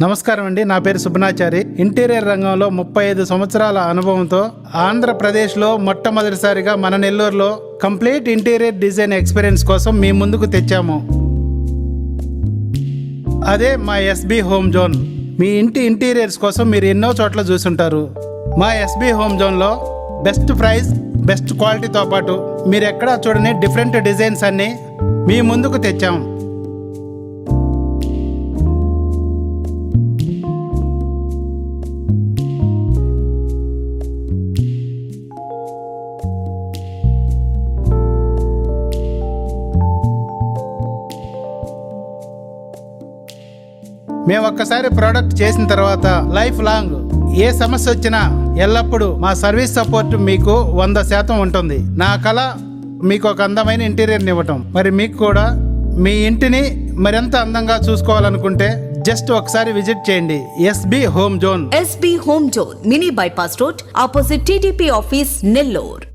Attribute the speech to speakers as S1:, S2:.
S1: నమస్కారం అండి, నా పేరు సుబ్బనాచారి. ఇంటీరియర్ రంగంలో 35 సంవత్సరాల అనుభవంతో ఆంధ్రప్రదేశ్లో మొట్టమొదటిసారిగా మన నెల్లూరులో కంప్లీట్ ఇంటీరియర్ డిజైన్ ఎక్స్పీరియన్స్ కోసం మీ ముందుకు తెచ్చాము. అదే మా ఎస్బీ హోమ్ జోన్. మీ ఇంటి ఇంటీరియర్స్ కోసం మీరు ఎన్నో చోట్ల చూసుంటారు. మా ఎస్బీ హోమ్ జోన్లో బెస్ట్ ప్రైస్, బెస్ట్ క్వాలిటీతో పాటు మీరు ఎక్కడా చూడని డిఫరెంట్ డిజైన్స్ అన్నీ మీ ముందుకు తెచ్చాము. మేము ఒక్కసారి ప్రోడక్ట్ చేసిన తర్వాత లైఫ్ లాంగ్ ఏ సమస్య వచ్చినా ఎల్లప్పుడూ మా సర్వీస్ సపోర్ట్ మీకు 100% ఉంటుంది. నా కళ మీకు ఒక అందమైన ఇంటీరియర్ని ఇవ్వటం. మరి మీకు కూడా మీ ఇంటిని మరింత అందంగా చూసుకోవాలనుకుంటే జస్ట్ ఒకసారి విజిట్ చేయండి. SB home zone.
S2: SB home zone, mini bypass road, opposite TDP office, Nellore.